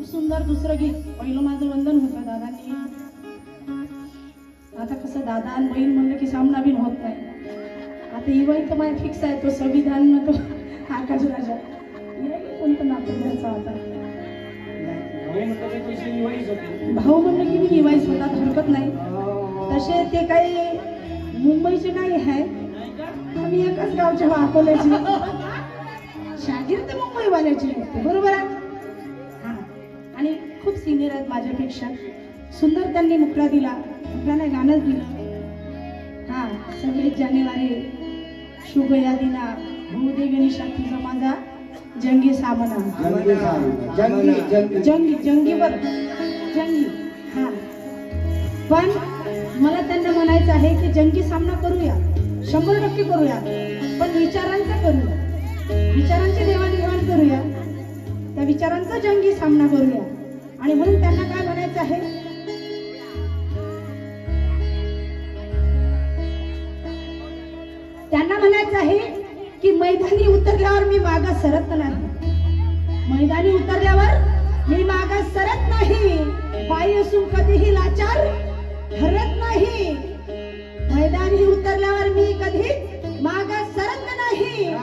खूप सुंदर दुसरं गीत. पहिलं माझं वंदन होतं दादांनी. आता कसं दादा आणि बहीण म्हणलं की सामना बिन होत नाही. आता इवाई तर माझ्या फिक्स आहे, तो संविधान न तो आकाश राजा कोणतं नातं द्यायचं आता. भाऊ म्हणलं की मी निवाईस होतात, हरकत नाही. तसे ते काही मुंबईचे नाही आहे, आम्ही एकाच गावचे अकोल्याचे. शागीर ते मुंबईवाल्याचे बरोबर आहे. हा, आणि खूप सिनियर आहेत माझ्यापेक्षा. सुंदर त्यांनी मुकला दिला, मुकला गाणंच दिलं. हा, 26 जानेवारी शुभ या दिना होऊ दे गणेशा तुझा माझा जंगी सामना. जंगीवर जंगी. हा, पण मला त्यांना म्हणायचं आहे की जंगी सामना करूया, 100% करूया, पण विचारांचा करूया, विचारांची देवाणघेवाण करूया, त्या विचारांचा जंगी सामना करूया. आणि म्हणून त्यांना काय म्हणायचं आहे, त्यांना म्हणायचं आहे की मैदानी उतरल्यावर मी मागास सरत नाही. मैदानी उतरल्यावर मी मागास सरत नाही. बाई असून कधीही लाचार ठरत नाही. मैदानी उतरल्यावर मी कधी मागास सरत नाही.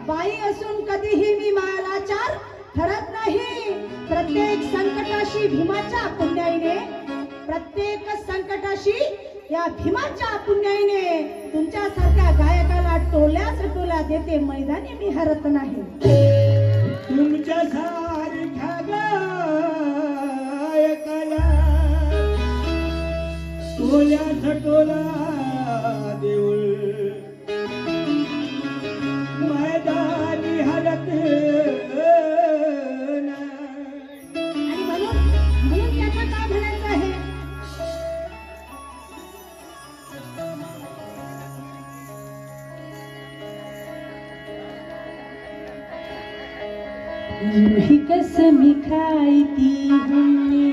बाई असून कधीही मी लाचार ठरत नाही. प्रत्येक संकटाशी भीमाच्या पुण्याईने, प्रत्येक संकटाशी या भीमाच्या पुण्याईने तुमच्यासारख्या गायकाला टोल्या सटोल्या देते. मैदानी मी हरत नाही. तुमच्या सारख्या गायकाला टोल्या सटोला देऊळ मैदानी हरत आणि म्हणून त्याचं काय म्हणायचं आहे, यूही कसमी खाई थी हमने.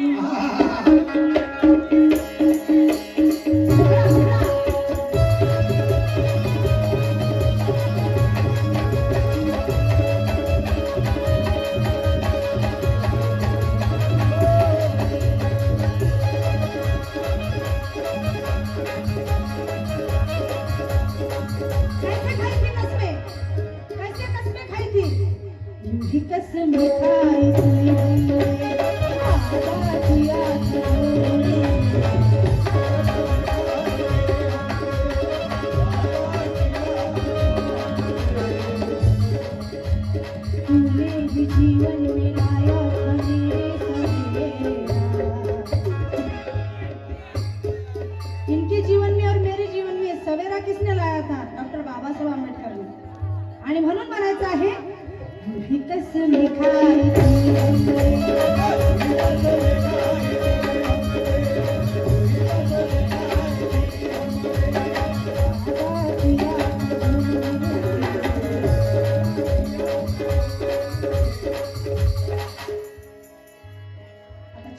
कसमी खाई थी हमने, आधा किया तूने. तूने भी जीवन में लाया मेरे सवेरा. इनके जीवन में और मेरे जीवन में सवेरा किसने लाया था? डॉक्टर बाबासाहेब आंबेडकर ने. आणि म्हणून म्हणायचं आहे, कसमी खाई थी हमने.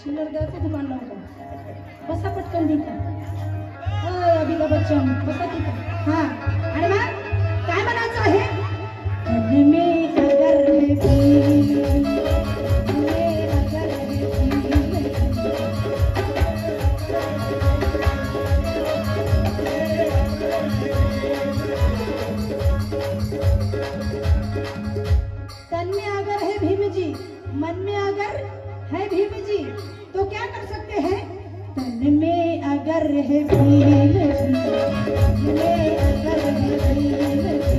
चिल्लर द्यायचं दुकान लावतो. बसा पटकन तिथं. अभिला बच्चन बसा तिथं. हा, आणि मग काय म्हणायचं आहे, मन में अगर है प्रेम, में अगर है प्रेम, तन में अगर है भीम जी, मन में अगर है भीम जी, तो क्या कर सकते हैं? तन में अगर है भीम जी, में अगर है भीम जी,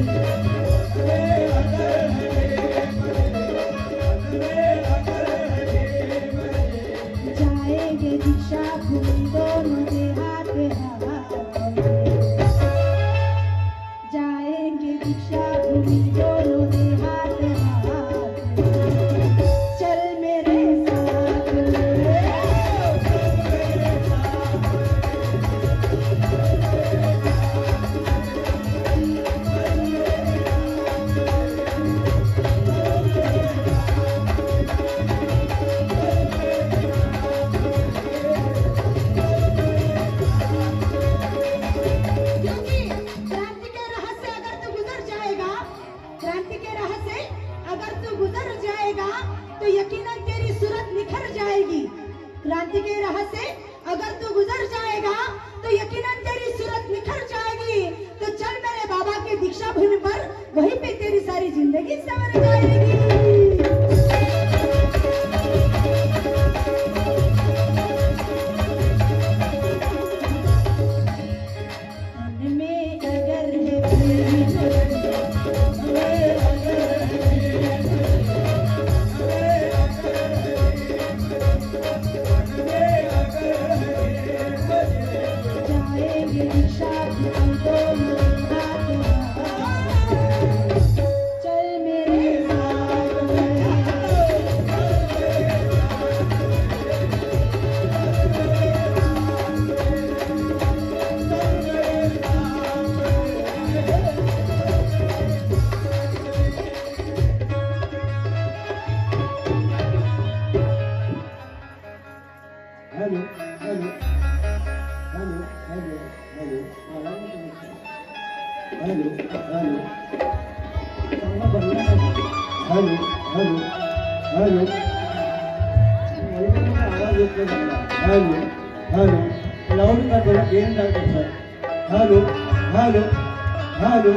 जाएंगे दीक्षा भूमि दोनों के हाथ हाथ, जाएंगे दीक्षा भूमि दोनों के हाथ हाथ. चल मेरे साथ, तो यकीनन तेरी सूरत निखर जाएगी। क्रांति के राह से अगर तू गुजर जाएगा तो यकीनन तेरी सूरत निखर जाएगी। तो चल मेरे बाबा के दीक्षा भूमि पर, वहीं पे तेरी सारी जिंदगी संवर जाएगी। Hello hello hello hello hello hello hello hello hello hello आवाज येत नाही। हेलो हेलो लाऊड का थोडा गेम डालतो सर। हेलो हेलो हेलो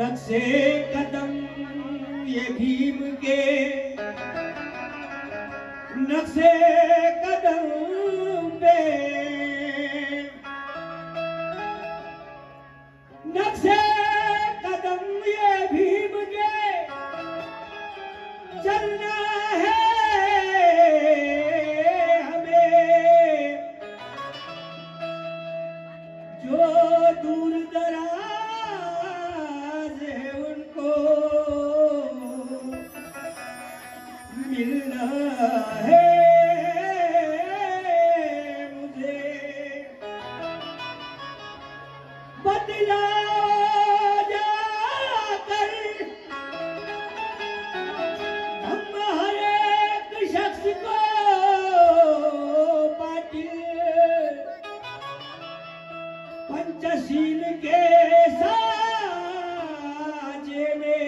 नक्शे कदम ये भीम के, नक्शे कदम पे, नक्शे कदम ये भीम के चलना है हमें। जो दूर दराज है उनको मिलना है मुझे। बदला जाकर हम हर एक शख्स को पाटिल पंचशील के साजे में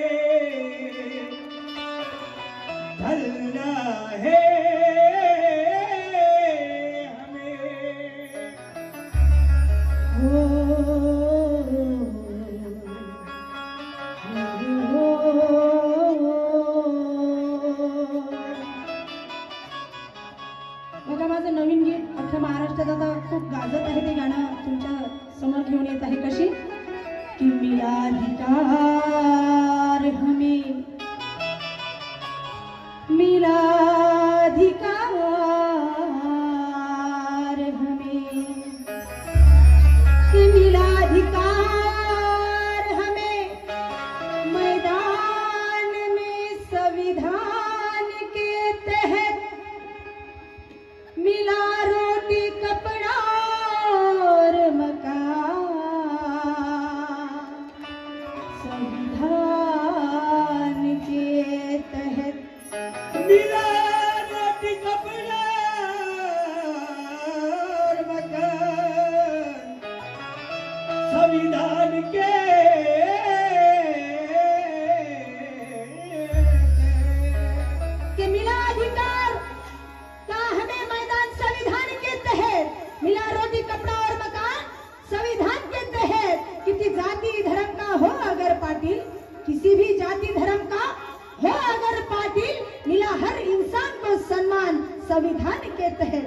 ढलना है हमें। बघा माझं नवीन गीत अख्ख्या महाराष्ट्रात आता खूप गाजत आहे। ते गाणं तुमच्या समोर घेऊन येत आहे। कशी की मिला अधिकार हमें, मिला अधिकार हमें, कि मिला अधिकार हमें मैदान में संविधान के तहत। मिला रोटी कपड़ा और मकान संविधान के तहत। मिला रोटी कपड़ा और मकान संविधान के कि मिला अधिकार का हमें मैदान संविधान के तहत, मिला रोटी कपड़ा और मकान संविधान के तहत। किसी जाति धर्म का हो अगर पाटिल, किसी भी ही जाति धर्म का हो अगर पाटिल, मिला हर इंसान को सम्मान संविधान के तहत।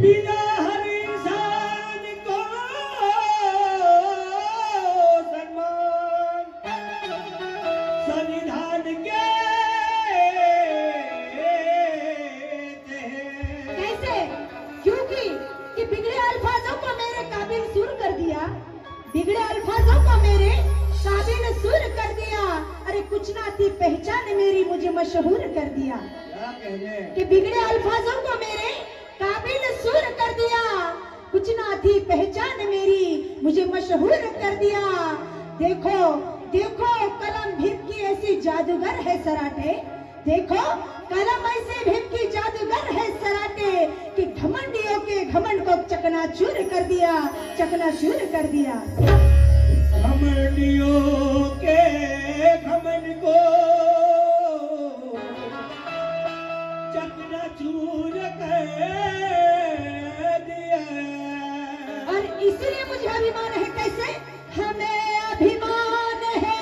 बिना हर इंसान को सम्मान संविधान के तहत। कैसे? क्योंकि कि बिगड़े अल्फाजों को मेरे काबिल सुर कर दिया, बिगड़े अल्फाजों को मेरे काबिल सुर कर दिया। अरे कुछ ना थी पहचान मेरी, मुझे मशहूर कर दिया। क्या कहने? कि बिगड़े अल्फाजों को मेरे काबिल सुर कर दिया, कुछ ना थी पहचान मेरी, मुझे मशहूर कर दिया। देखो देखो कलम भीम की ऐसी जादूगर है सराटे, देखो कलम ऐसे भीम की जादूगर है सराटे, कि घमंडियों के घमंड को चकनाचूर कर दिया, चकनाचूर कर दिया। घमंडियों के घमंड को चकनाचूर कर दिया। और इसलिए मुझे अभिमान है। कैसे? हमें अभिमान है।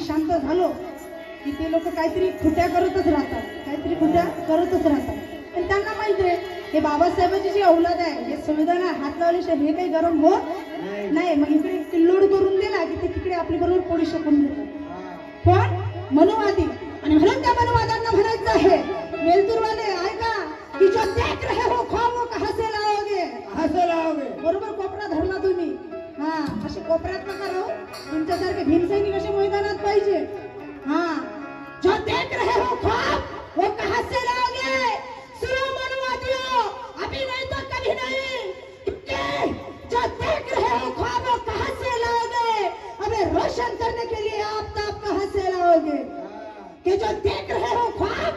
शांत झालो की ते लोक काहीतरी खुट्या करतच राहतात, काहीतरी खुट्या करतच राहतात. आणि त्यांना माहिती आहे हे बाबासाहेबांची जी औलाद आहे, हे संविधान हात लावल्याशिवाय हे काही गरम होत नाही. मग इकडे किल्लोड करून दिला की ते तिकडे आपल्या बरोबर पोळी शकून देतात. पण मनुवादी, आणि म्हणून त्या मनुवादांना म्हणायचं आहे वेलतुरवाले ऐका की जो देख रहे हो ख्वाबों कहां से लाओगे, कहां से लाओगे. बरोबर कोपरा धरला तुम्ही. हा असे कोपऱ्यात नका राहू, तुमच्यासारखे भीमसैनिक असे मैदानात पाहिजे. हा जो देख रहे हो ख्वाब वो कहां से लाओगे. सुनो मनुवादियों, अभी नहीं तो कभी नहीं. जो देख रहे हो ख्वाब वो कहां से लाओगे. हमें रोशन करने के लिए आफ्ताब कहां से लाओगे. कि जो देख रहे हो ख्वाब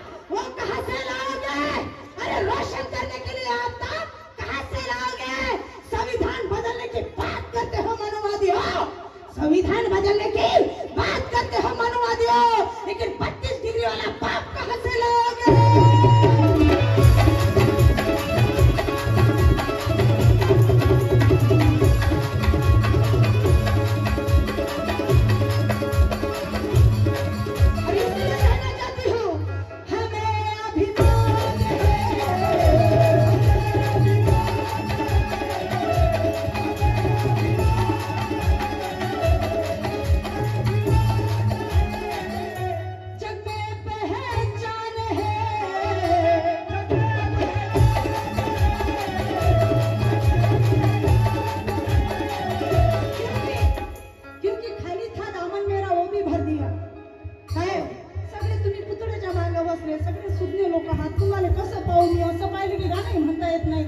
लोक हात तुम्हाला कसं पाहू मी असं पाहिलं की गाणं म्हणता येत नाही.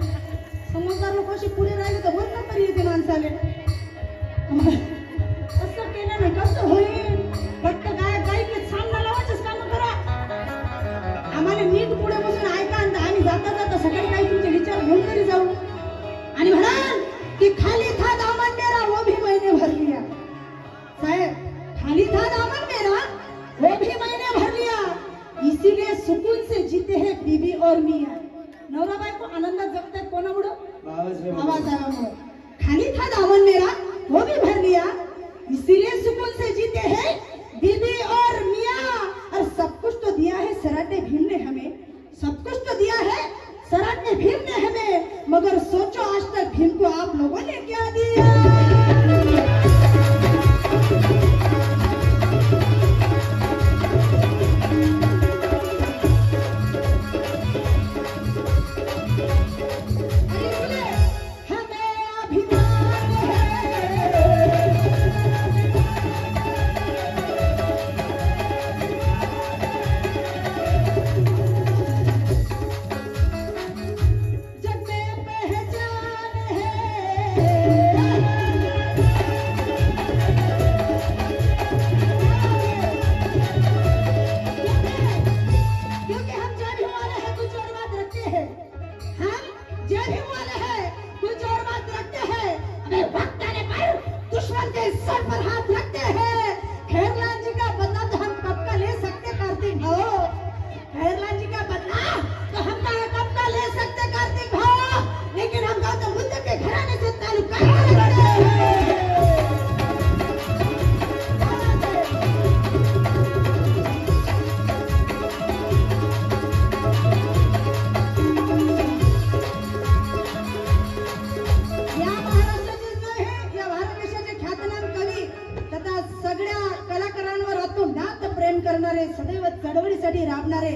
समजदार लोक अशी पुढे राहिले तर बोलता तरी येते माणसाले. असं केलं नाही कसं होईल. फक्त काही सामना लावायचंच काम करा. आम्हाला नीट पुढे बसून ऐका आणि आम्ही जाता जाता सकाळी काही तुमचे विचार घेऊन तरी जाऊ आणि म्हणाल की खाली था दामन मेरा वो भी मैंने भर लिया. साहेब खाली था दामन मेरा वो भी मैंने भर लिया. इसीलिए सुकून से जीते हैं बीबी और मियां. नवरा बायको आनंदात जगतात कोणामुळं? बाबासाहेबांमुळं. खाली था दामन मेरा वो भी भर लिया. इसीलिए सुकून से जीते हैं बीबी और मियां. और सब कुछ तो दिया है सराटे भीम ने हमें. सब कुछ तो दिया है सराटे भीम ने हमें. मगर सोचो आज तक भीम को आप लोगों ने क्या दिया. सदैव चळवळीसाठी राबणारे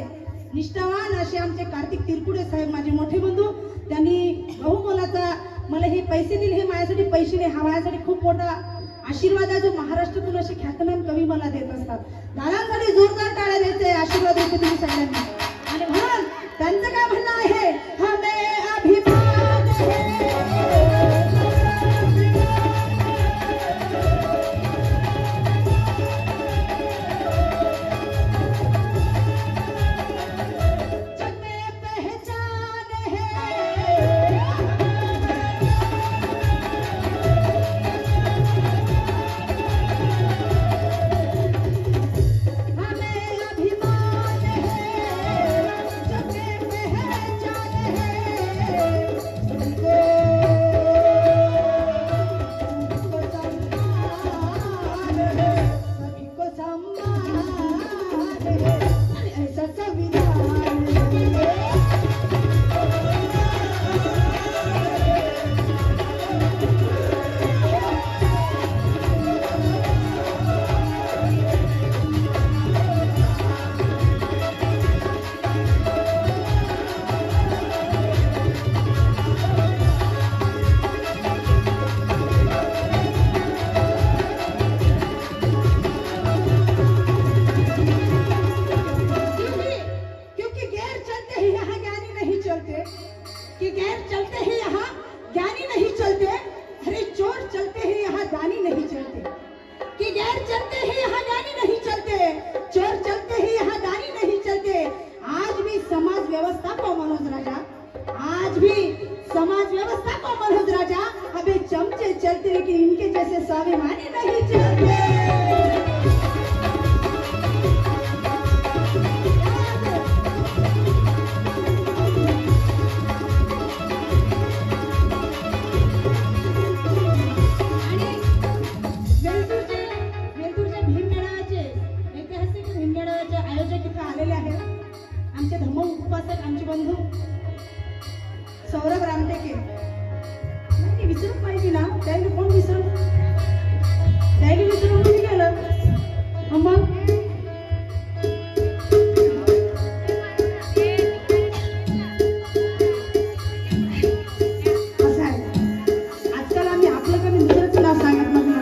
निष्ठावान असे आमचे कार्तिक तिरपुडे साहेब माझे मोठे बंधू. त्यांनी बहुमोलाचा मला हे पैसे दिले. हे माझ्यासाठी पैसे नाही, हा माझ्यासाठी खूप मोठा आशीर्वाद आहे जो महाराष्ट्रातून असे ख्यातनाम कवी मला देत असतात. दादांसाठी जोरदार टाळ्या द्यायचे आशीर्वाद देते तुम्ही सगळ्यांनी. आणि म्हणून त्यांचं काय म्हणणं आहे, हमें अभिमान है समाज व्यवस्था को मनोज राजा अबे चमचे चलते कि इनके जैसे स्वाभिमानी नहीं चलते. आमचे धर्म उपासक आमचे बंधू सौरभ रामटेके नाही विसरून पाहिजे ना. त्याने कोण विसरून त्याने विसरून किती केलं मग. असं आहे आजकाल आम्ही आपलं कधी दुसरंच नाव सांगत नाही.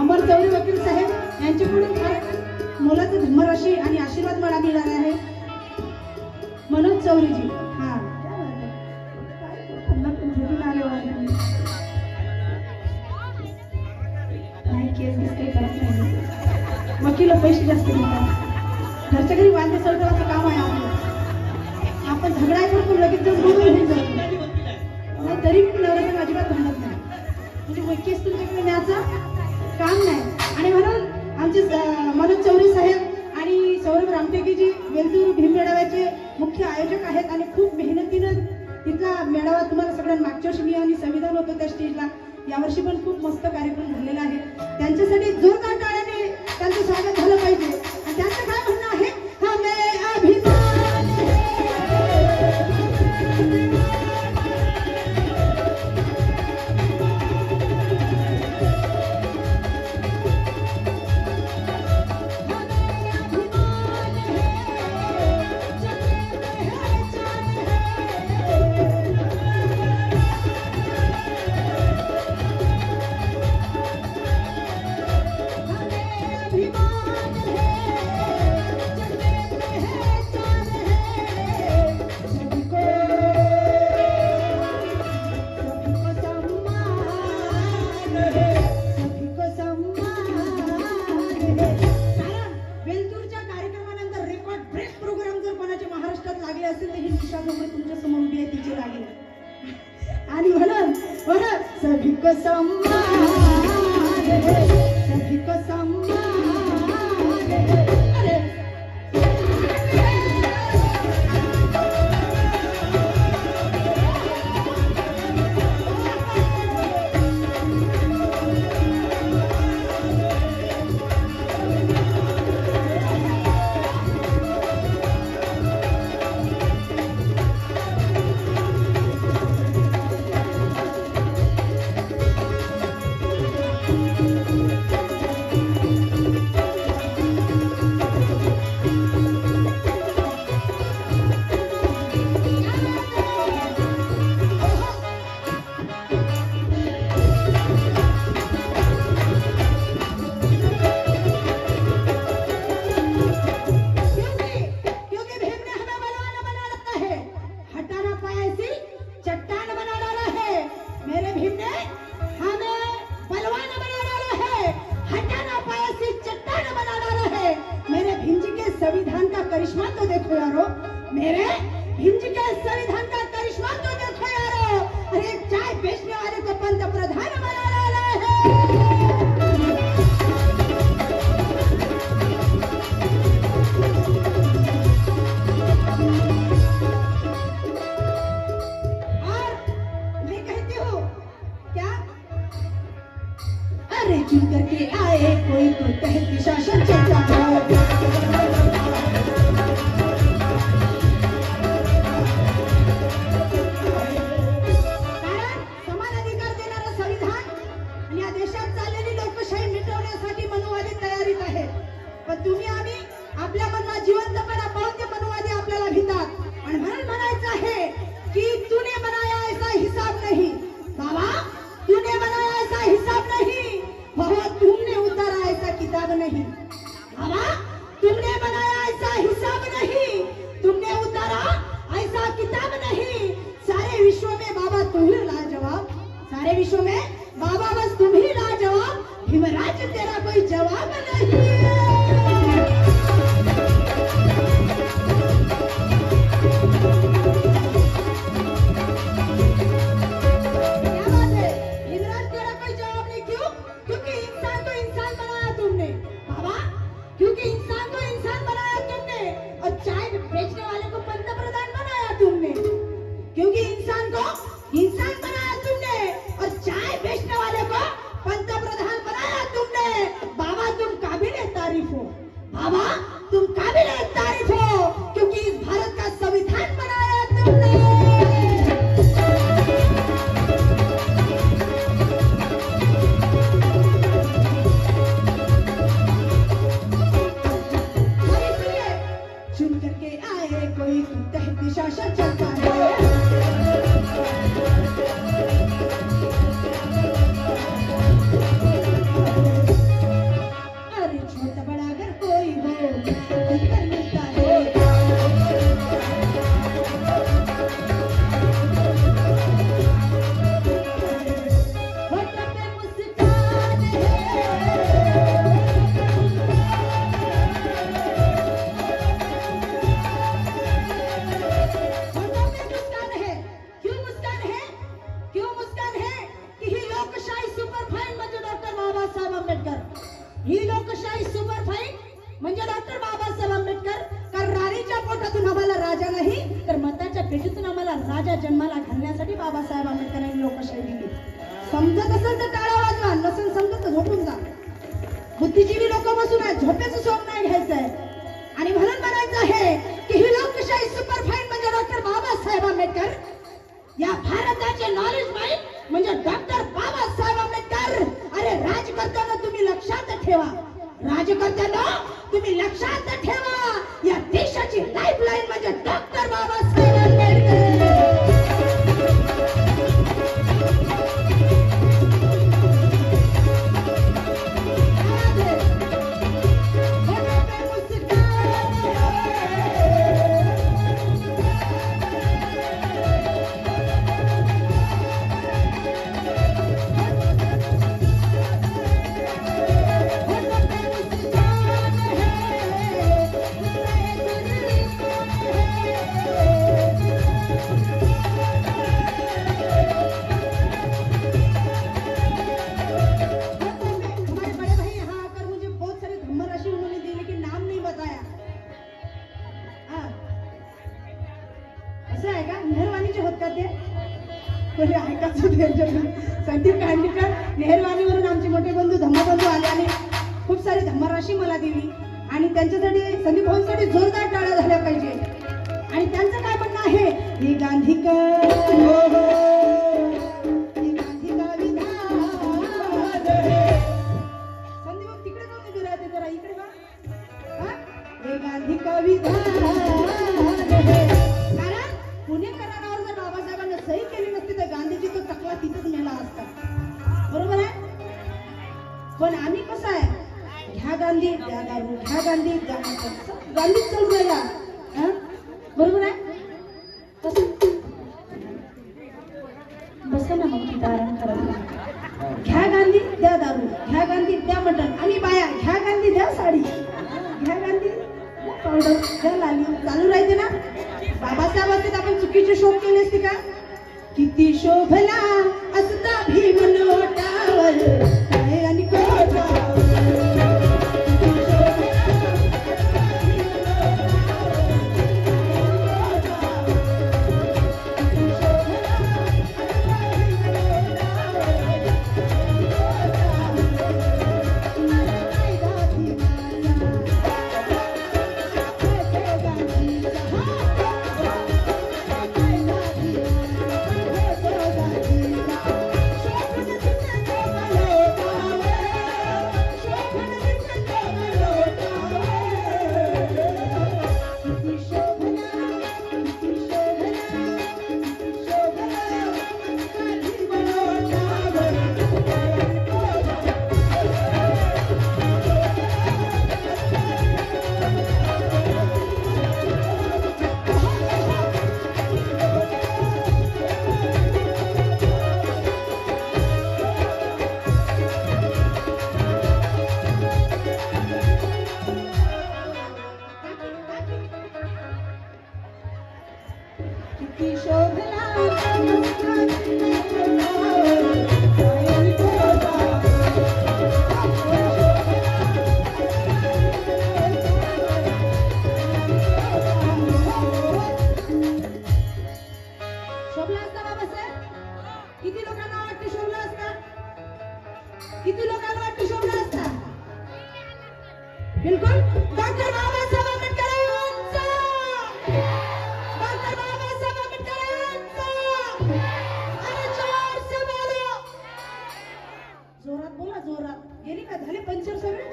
अमर चौरे वकील साहेब यांच्याकडून फार मोलाचं धर्मराशी आणि आशीर्वाद मला मिळाला आहे. चौरीजी. हा क्या बात आहे. काय त्यांना पण भेटून आले वाटतं. नाही केस बीस काही करत नाही. वकील पैसे जास्त घेतात. घरच्या घरी वाद्य सरकारचं काम आहे आपलं. आपण झगडा करतो लगेच जर बोलून होऊन जातो. नाही तरी पण नवऱ्याचं अजिबात भांडत नाही. म्हणजे केस तुमच्याकडे न्यायचं काम नाही. आणि म्हणून आमचे मनोज चौरे साहेब आणि सौरभ रामटेकेजी वेलतूर भीम मेळाव्याचे मुख्य आयोजक आहेत आणि खूप मेहनतीनं तिथला मेळावा तुम्हाला सगळ्यांना मागच्या वर्षी मी आणि संविधान होतं त्या स्टेजला. यावर्षी पण खूप मस्त कार्यक्रम झालेला आहे. त्यांच्यासाठी जोरदार टाळ्याने त्यांचं स्वागत झालं पाहिजे. आणि त्यांचं काय म्हणणं आहे, हमें अभिमान है. आणि म्हणून सभी को सम्मान है, सभी को सम्मान है. अरे संविधान का करिश्मा तो देखो यारो, मेरे हिंद के संविधान का करिश्मा तो देखो यारो. अरे चाय बेचने वाले को पंतप्रधान बना डाला है. और मैं कहती हूँ क्या, अरे चुन करके आए कोई तो तहत शासन चलता है. पण तुम्ही आम्ही आपल्या मनात जिवंतपणा पाहून ते मनुवादी आपल्याला भितात. आणि म्हणून म्हणायचं आहे की तूने बनाया ऐसा हिसाब नहीं बाबा, तूने बनाया ऐसा हिसाब नहीं, बहुत तुमने उतारा ऐसा किताब नहीं बाबा, तुमने बनाया ऐसा हिसाब नहीं, तुमने उतारा ऐसा किताब नहीं. सारे विश्व में बाबा तुम ही लाजवाब, सारे विश्व में बाबा बस तुम ही लाजवाब, भीमराज तेरा कोई जवाब नहीं. बाबा तुम काबिल तारीफ हो, क्योंकि इस भारत का संविधान बनाया तुमने. चुन करके आए कोई तो तहत शासन चलता है. पेटीतून आम्हाला राजा जन्माला घालण्यासाठी बाबासाहेब आंबेडकरांनी लोकशाही दिली. समजत असेल तर टाळा वाजवा, नसेल समजत तर झोपून जा. बुद्धिजीवी लोक बसून आहे, झोपेचं सोंग नाही घ्यायचंय. आणि म्हणून म्हणायचं आहे की ही लोकशाही सुपरफाईन म्हणजे डॉक्टर बाबासाहेब आंबेडकर. या भारताचे नॉलेज माइंड म्हणजे डॉक्टर बाबासाहेब आंबेडकर. अरे राजकर्त्यांना तुम्ही लक्षात ठेवा, राजकर्त्यांना तुम्ही लक्षात ठेवा, या देशाची लाईफलाईन म्हणजे डॉक्टर बाबासाहेब आंबेडकर. संदीप कांडीकर नेहरवाणीवरून आमचे मोठे बंधू धम्मबंधू आले आणि खूप सारी धम्मराशी मला दिली. आणि त्यांच्यासाठी संदीप भाऊंसाठी जोरदार टाळ्या झाल्या पाहिजे. आणि त्यांचं काय म्हणणं आहे, हे गांधीकर संदीप भाऊ तिकडे जाऊन उभे राहते, जरा इकडे वा. हे गांधी कविधान, कारण पुणे करारावर जर बाबासाहेबांना सही केली नसती तर गांधीजी तो टकला तिथंच मेला असता. बरोबर आहे. पण आम्ही कसं आहे, घ्या गांधी द्या दारू, घ्या गांधी द्या गांधीच चालू राहिला. बरोबर आहे. बसा ना मग तिथं आराम करा. घ्या गांधी द्या दारू, घ्या गांधी द्या मटण, आणि बाया घ्या गांधी द्या साडी, घ्या गांधी द्या पावडर, द्या लाली. चालू राहते ना. बाबासाहेब असते आपण चुकीचे शोध केले असते का. किती शोभला असता भीम लोटावर काय आणि कोटावर. किती लोकांना वाटतं शोभला असता. बिलकुल डॉक्टर बाबासाहेब आंबेडकरांचा, डॉक्टर बाबासाहेब आंबेडकरांचा. अरे जोर से बोलो, जोरात बोला, जोरात. गेली का झाले पंचर सगळे.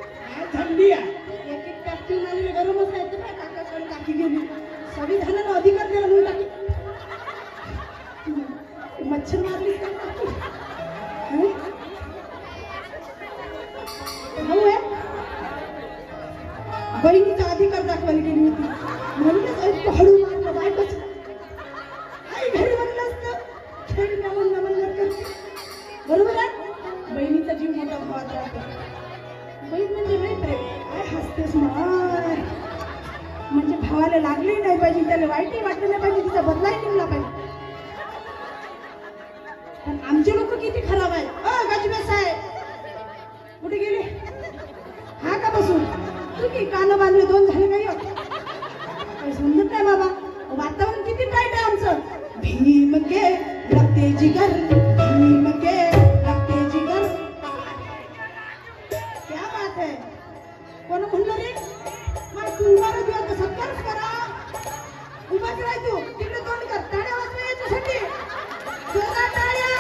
थंडी आहे, एक एक कॅप्टन आलेले गरमच नाही तर काकाकडे टाकी गेली. संविधानाला अधिकार दिला म्हणून टाकी मच्छर मारली बहिणीचा अधिकार दाखवायला गेली होती म्हणूनच हळू मारलं बायकोच. आई घरी म्हणलं असतं खेळ नमन नमन करते. बरोबर आहे. बहिणीचा जीव मोठा भावात राहतो. बहीण म्हणजे नाही प्रेम. काय हसतेस मार, म्हणजे भावाला लागली नाही पाहिजे, त्याला वाईटही वाटलं नाही पाहिजे, तिचा बदलाही निघला पाहिजे. पण आमचे लोक किती खराब आहे. गजबे साहेब कुठे गेले. हा का बसून तू की कान बांधले दोन झाले काही काही समजत नाही बाबा. वातावरण किती टाईट आहे आमचं. जिगर भीम के लगते जिगर. क्या बात है. कोण म्हणलं रे मग तू उभा राहतो आता सत्कारच करा. उभाच राह तू तिकडे तोंड कर. टाळ्या वाजवा याच्यासाठी. जोरदार टाळ्या.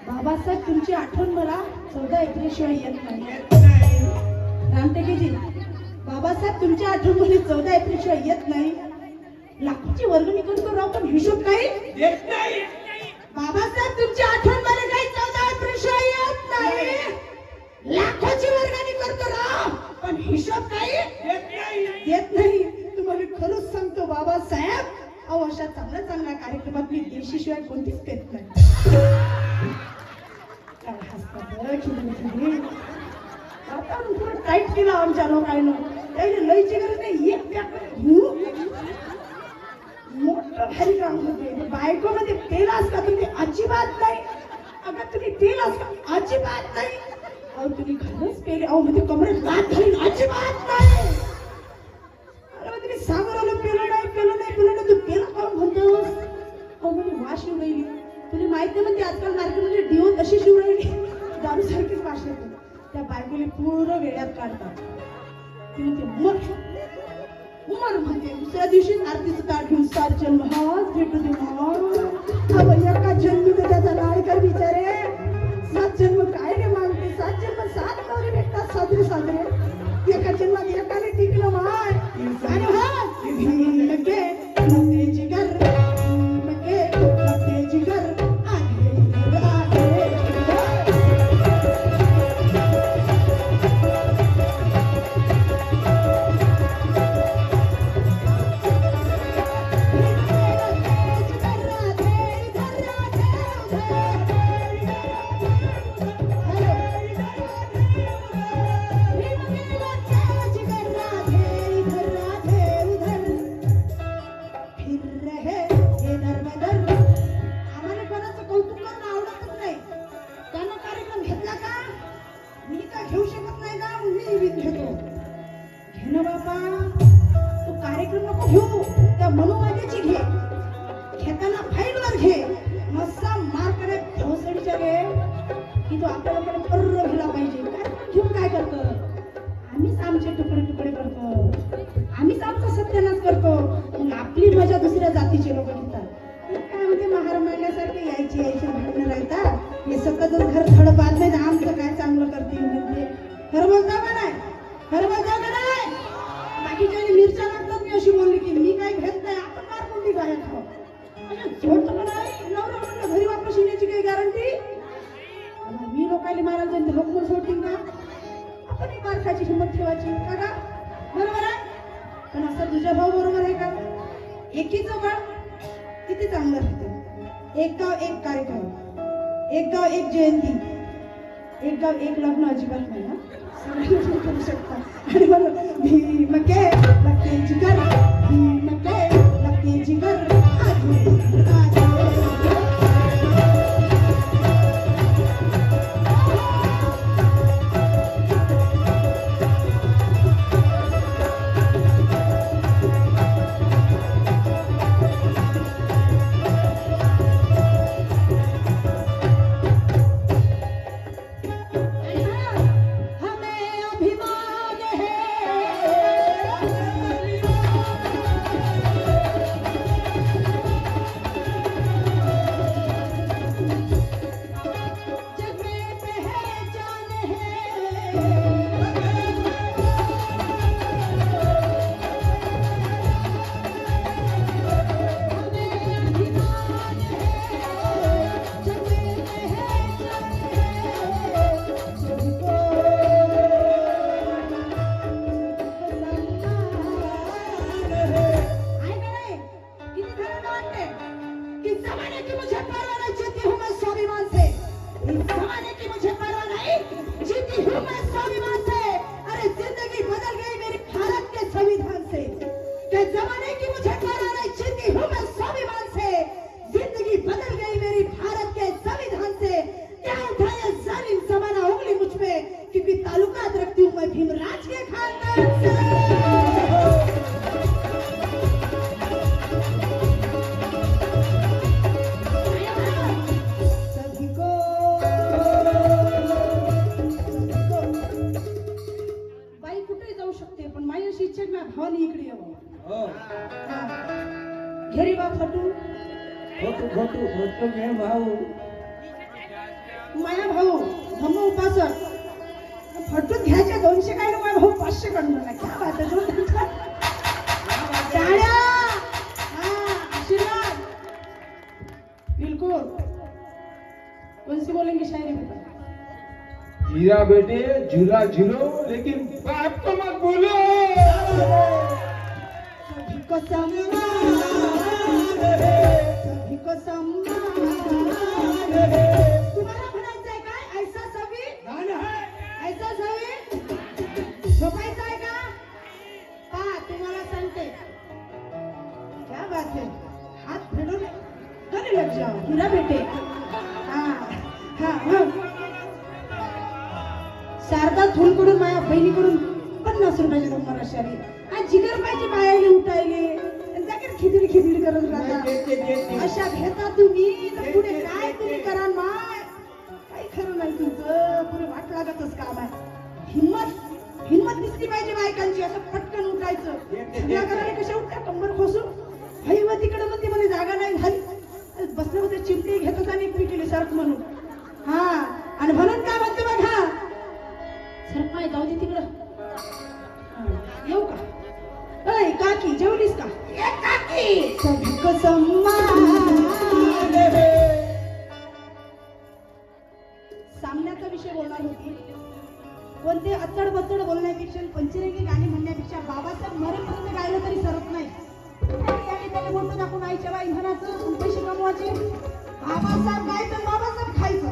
बाबासाहेब तुमची आठवण मला 14 एप्रिल शिवाय येत नाही. रामटेकेजी बाबासाहेब तुमची आठवण मला 14 एप्रिल शिवाय येत नाही. लाखोची वर्गणी करतो राव पण हिशोब काही येत नाही. बाबासाहेब तुमची आठवण मला काही 14 एप्रिल शिवाय येत नाही. लाखोची वर्गणी करतो राव पण हिशोब काही येत नाही. तुम्हाला खरंच सांगतो बाबासाहेब अहो अशा चांगल्या कार्यक्रमात मी देशीशिवाय कोणतीच पेत नाही. काय हसतात वातावरण थोडं टाईट केलं आमच्या लोकांना. त्याची लयची गरज नाही. एक मोठं भारी काम होते. बायकोमध्ये पेलास का तुम्ही अजिबात नाही. अगं तुम्ही पेलास का अजिबात नाही. अहो तुम्ही खरंच पेले अहो म्हणजे कमरेत दात घालीन अजिबात नाही. अरे तुम्ही सांगू राहिलो पेलो नाही तू पेला काऊन म्हणतोस. अहो म्हणजे वाश येऊ राहिली. तुला माहित नाही म्हणते आजकाल मार्केटमध्ये डिओ तशी शिव राहिली दारू सारखीच वाश येते. त्या बायकोने पूर्ण वेळात काढतात. तिने ते उमर म्हणते. दुसऱ्या दिवशी आरतीचं ताट घेऊन 7 जन्म हाच भेटू दे अहो एका जन्मी तर त्याचा लाडकर बिचारे 7 जन्म काय रे मागते. 7 जन्म 7 नवरे भेटतात साजरे एका जन्मात एकाने टिकलं माय. आणि हा भीम के लगते जिगर भीम के लगते जिगर आगे आगे. घेऊ शकत नाही का मी घेतो. घेणं बाबा तू कार्यक्रम नको घेऊ. त्या मनोवाद्याची घे. घेताना फाईलवर घे. मस्सा मार करे भोसडीच्या घे की तो आपल्याकडे पर्र गेला पाहिजे. काय घेऊन काय करतो. आम्हीच आमचे तुकडे करतो. आम्हीच आमचा सत्यानाश करतो. मग आपली मजा दुसऱ्या जातीचे लोक घेतात. काय म्हणते महार मांडण्यासारखे यायची भांडणं राहतात. हे सततच घर धड पाहत नाही. आमचं काय चांगलं करते म्हणते. खरं बोलता का नाही. बाकीच्या मिरच्या लागतात. मी अशी बोलली की मी काय घेत नाही. आपण मारकुंडी गाया खाऊ. झोडतो का नाही. नवरा म्हणलं घरी वापस येण्याची काही गॅरंटी. मी लोकांनी मारायला जाईल लोक मग सोडतील का. आपण मार खायची हिंमत ठेवायची का बरोबर आहे. पण असं तुझा भाऊ बरोबर आहे का. एकीचं बळ किती चांगलं राहते. एक गाव एक कार्यक्रम. एक गाव एक जयंती. एक गाव एक लग्न अजिबात नाही ना. सगळ्यांना करू शकता. आणि बरोबर भीम के लगते जिगर भीम के लगते जिगर आगे आगे. कोणी इकडे यावं. हो हा. घरी बा फटू फोटो घे भाऊ. माया भाऊ धम्म उपासक फटून घ्यायच्या 200 काय ना माझ्या भाऊ 500 कडून मला क्या बात आहे तुमचा. टाळ्या. हा, आशीर्वाद. बिलकुल. कौन सी बोलेंगे शायरी में? हीरा बेटे झूला झूलो लेकिन बाप को मत बोलो. सभी को सम्मान है, सभी को सम्मान है. तुम्हाला म्हणायचं आहे काय? ऐसा सभी ऐसा सभी झोपायचं आहे का? पहा तुम्हाला सांगते. क्या बात है. हात फेडून घरी लग जाओ. हिरा बेटे. हा हा हा. शारदा थोलकडून माझ्या बहिणीकडून 50 रुपयाची रक्कम आली. आज जिगर पाहिजे बायाले उठायले आणि त्याकडे खिचडी करत राहता. अशा घेता तुम्ही तर पुढे काय तुम्ही करा माय. काही खरं नाही तुमचं. पुढे वाट लागतच काम आहे. हिम्मत दिसली पाहिजे बायकांची. असं पटकन उठायचं. सगळ्या घराने कशा उठल्या कंबर खोसून. भाई व तिकडे मध्ये मध्ये जागा नाही झाली. बसले होते चिमटी घेत होता आणि मी केली सरक म्हणून. हा आणि म्हणून काय म्हणते बघा. सरक माय जाऊ दे तिकडं. येऊ का? अय काकी जेवलीस का? ये काकी. सभी को सम्मान है. सामन्याचा विषय बोलणार होती. कोणते अचड बचड बोलण्यापेक्षा पंचरंगी गाणी म्हणण्यापेक्षा बाबासाहेब मरेपर्यंत गायलं तरी सरत नाही. त्याने मोठं दाखवून आईच्या बाई म्हणायचं पैसे कमवायचे. बाबासाहेब गायचं बाबासाहेब खायचं.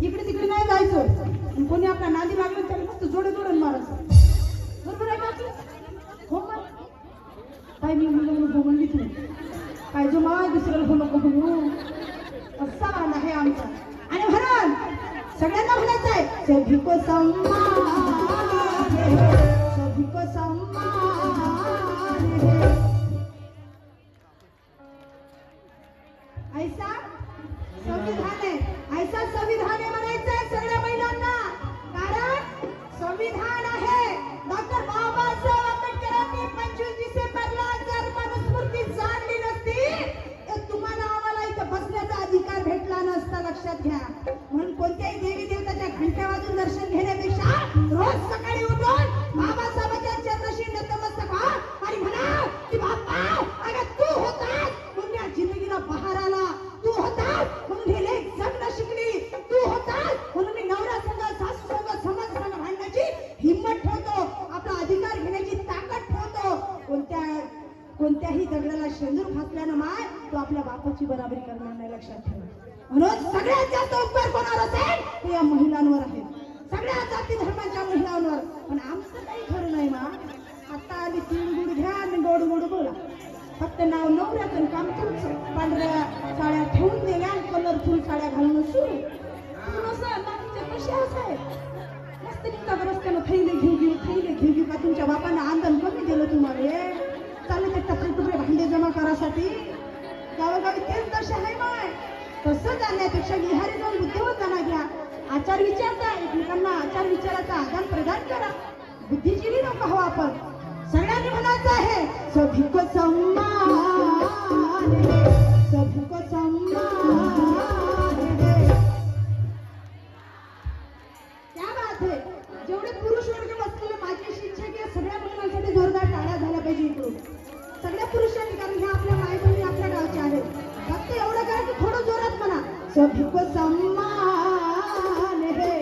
इकडे तिकडे नाही जायचं. आणि कोणी आपला नादी लागलं त्याला फक्त जोडून मारायचं. बरोबर आहे का? हो मग काय मी मुलं हो म्हणली तुम्ही काय जो माय दुसऱ्याला हो नको म्हणू. असा वाद आहे आमचा. आणि म्हणून सगळ्यांना म्हणायचं आहे सभी को सम्मान है, सभी को सम्मान है. ऐसा संविधान आहे. ऐसा संविधान आहे म्हणायचं आहे सगळ्या महिलांना. कारण संविधान आहे. डॉक्टर बाबासाहेब आंबेडकरांनी 25 डिसेंबरला जर मनुस्मृती जाणली नसती तर तुम्हाला आम्हाला इथं बसण्याचा अधिकार भेटला नसता. लक्षात घ्या. म्हणून कोणत्याही देवी देवताच्या घंट्या वाजून दर्शन घेण्यापेक्षा रोज सकाळी उठून बाबासाहेबांच्या चरणाशी नतमस्तक व्हा आणि म्हणा की बाप्पा अगं तू होतास म्हणून या जिंदगीला बहार आला. तू होतास म्हणून हे लेख जगणं शिकली. तू होतास म्हणून मी नवरा संघ सासू संघ समाज संघ भांडण्याची हिंमत ठेवतो. आपला अधिकार घेण्याची ताकद ठेवतो. कोणत्याही दगडाला शेंदूर फासल्यानं माय तो आपल्या बापाची बराबरी करणार नाही. लक्षात ठेवा. म्हणून सगळ्यात जास्त उपकार कोणावर असेल ते या महिलांवर आहे. सगळ्या जाती धर्माच्या महिलांवर. पण आमचं काही खरं नाही मा. आता आली तीन गुड घ्या आणि गोड गोड बोला. फक्त नाव नवऱ्याचं काम तुमचं. पांढऱ्या साड्या ठेवून दिल्या कलरफुल साड्या घालणं सुरू. बाकीच्या कशा असाय मस्त निघतात रस्त्यानं थैले घेऊ का तुमच्या बापानं आंदोलन कमी दिलं तुम्हाला. चालले ते टपरे टुपरे भांडे जमा करासाठी गावोगावी तेच दर्शन आहे माय. तसं जाण्यापेक्षा विहारी जाऊन बुद्धिवत जाणा घ्या. आचार विचारता एकमेकांना आचार विचाराचा आदान प्रदान करा. बुद्धिजीवी नको हो आपण. सगळ्यांनी म्हणायचं आहे सभी को सम्मान है, सभी को सम्मान है. क्या बात है. जेवढे पुरुष वर्ग बसलेले माझी अशी इच्छा की सगळ्या महिलांसाठी जोरदार टाळ्या झाल्या पाहिजे इकडून. सगळ्या पुरुषांनी. कारण ह्या आपल्या मायबहिणी आपल्या गावच्या आहेत. फक्त एवढं करा की थोडं जोरात म्हणा सभी को सम्मान है.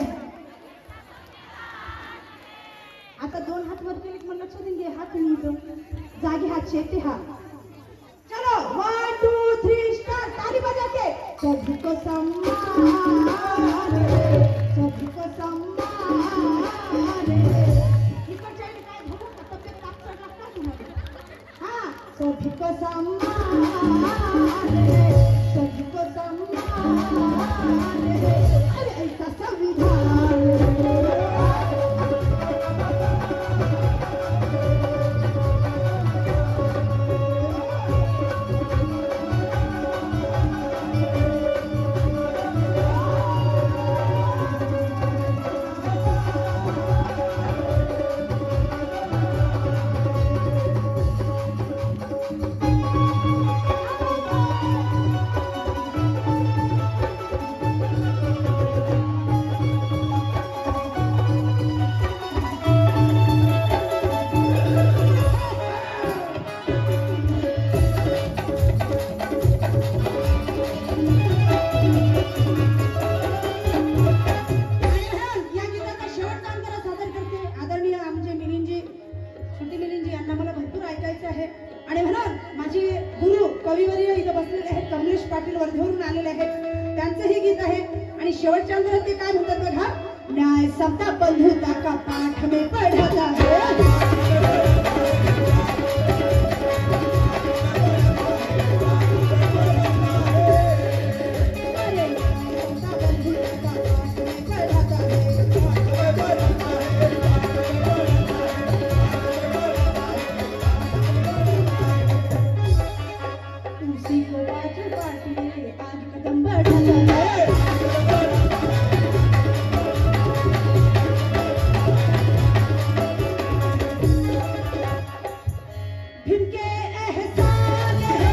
आता 2 हात वर केले म्हणलं लक्षात घे. हात निघतो जागे हात शेते हात. चलो 1 2 3 स्टार्ट. ताली बजा के सभी को सम्मान है, सभी को सम्मान है. इकडच्या काय झालं तब्येत कापसा लागतात तुम्हाला. हा सभी को सम्मान है, सभी को सम्मान है. अरे ऐसा संविधान आणि म्हणून माझे गुरु कविवर्य इथं बसलेले आहेत, कमलेश पाटील वर्धेवरून आलेले आहेत, त्यांचं हे गीत आहे. आणि शेवटच्या अंतरात ते काय म्हणतात बघा, न्याय समता बंधुता का पाठ में पढ़ाता है. उसी को आज पार्टी आज कदम बढ़ाता है. भीम के एहसान है,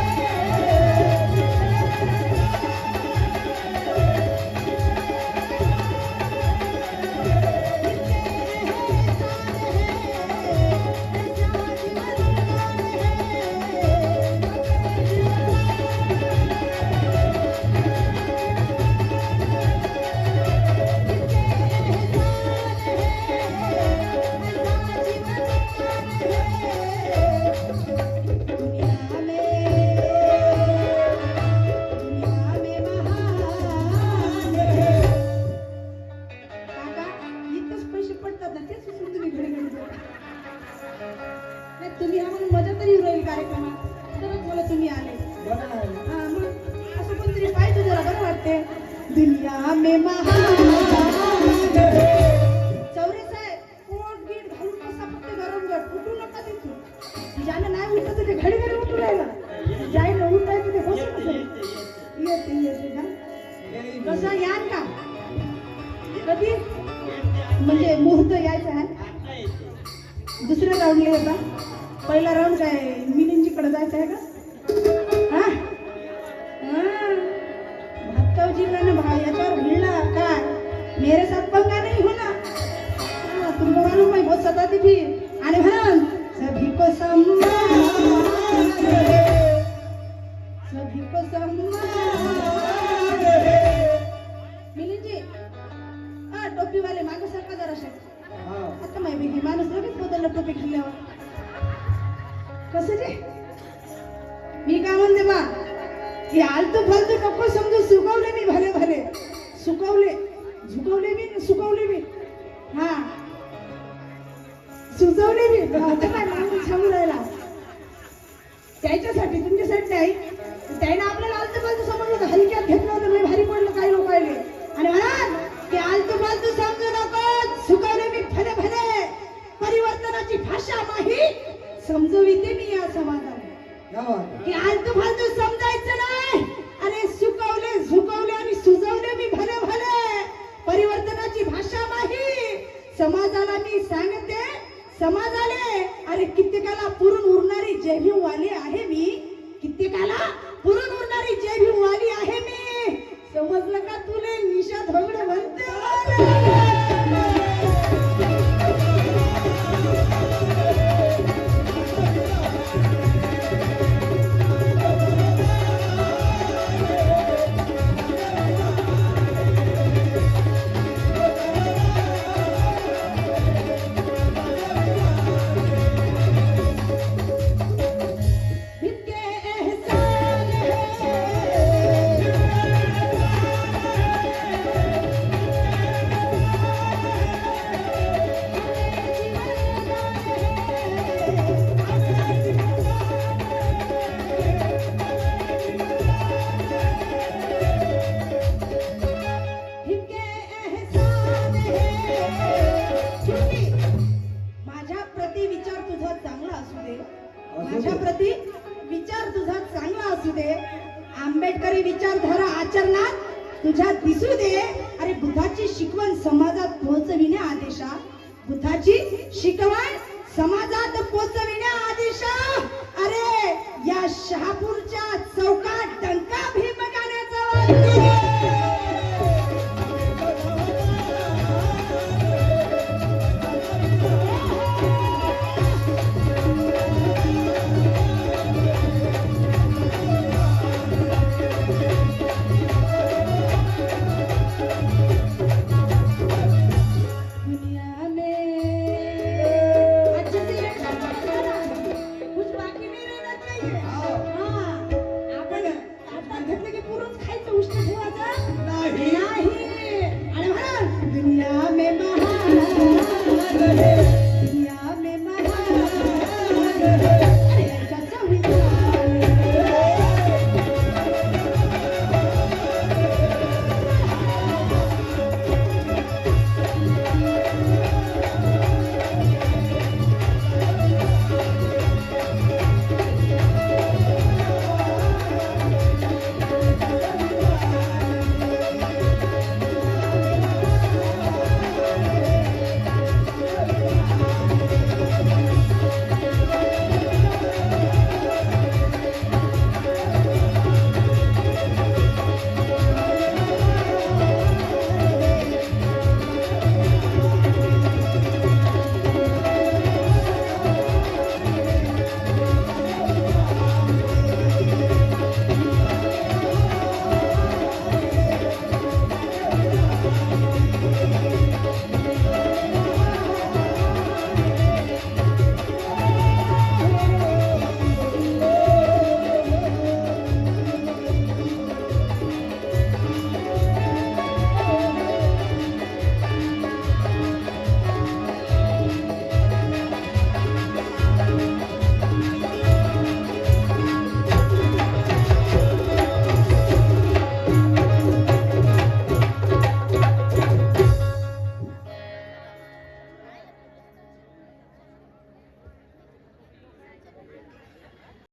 तुम्ही आम्हाला मजा तरी राहील कार्यक्रमात, तरच मला तुम्ही आले. बरं आहे. हा, मग असं कोणतरी पाहिजे जरा बरं वाटते. दुनिया में महान चौरे साहेब पोट गीट घालून कसा फक्त गरम गट उठू नका तिथून. ज्यानं नाही उठत ते घडी घडी उठू राहिला, ज्यानं उठायचं ते बसत असेल. येते येते का कसं याल का कधी म्हणजे मुहूर्त यायचा आहे. दुसऱ्या राऊंडला येता, पहिला राऊंड काय मिलिंदजीकडे जायचं आहे का. हा भातवजीला ना भाई याच्यावर भिडला काय, मेरे साथ पंगा नहीं होना. तुमको मालूम है बहुत सताती थी. आणि म्हणून सभी को सम्मान, सभी को सम्मान. मिलिंदजी टोपी वाले मागे सरका जरा. आता माहिती माणूस लगेच बदलला टोपी खाल्ल्यावर. कसं रे मी काय म्हणते बा, की आलतू फालतू नको समजू. सुकवले मी भले भले, सुकवले झुकवले मी, सुकवले मी, हा सुचवले मी. आता काय माणूस सांगू राहिला त्याच्यासाठी, तुमच्यासाठी नाही. त्याने आपल्याला आलतू फालतू समजलं होतं, हलक्यात घेतलं होतं, म्हणजे भारी पडलं काही लोक आले. आणि म्हणा की आलतू फालतू समजू नको, सुकवले मी भले भले, परिवर्तनाची भाषा माही समजविते मी या समाजाला. की आलतू फालतू समजायचं नाही. अरे सुकवले झुकवले आणि सुजवले मी भले भले, परिवर्तनाची भाषा माही समाजाला मी सांगते. समाजाले अरे कित्येकाला पुरून उरणारी जय वाली आहे मी, कित्येकाला पुरून उरणारी जय वाली आहे मी. समजलं का तुले निशा धोगडे म्हणते. माझ्या प्रती विचार तुझा चांगला असू दे. आंबेडकरी विचारधारा आचरणात तुझ्या दिसू दे. अरे बुद्धाची शिकवण समाजात पोहोचविण्या आदेशा, बुद्धाची शिकवण समाजात पोहोचविण्या आदेशा. अरे या शहापूरच्या चौकात डंका भीम गाण्याचा वाजू. पुष्पा नाहीये हाँ। हा?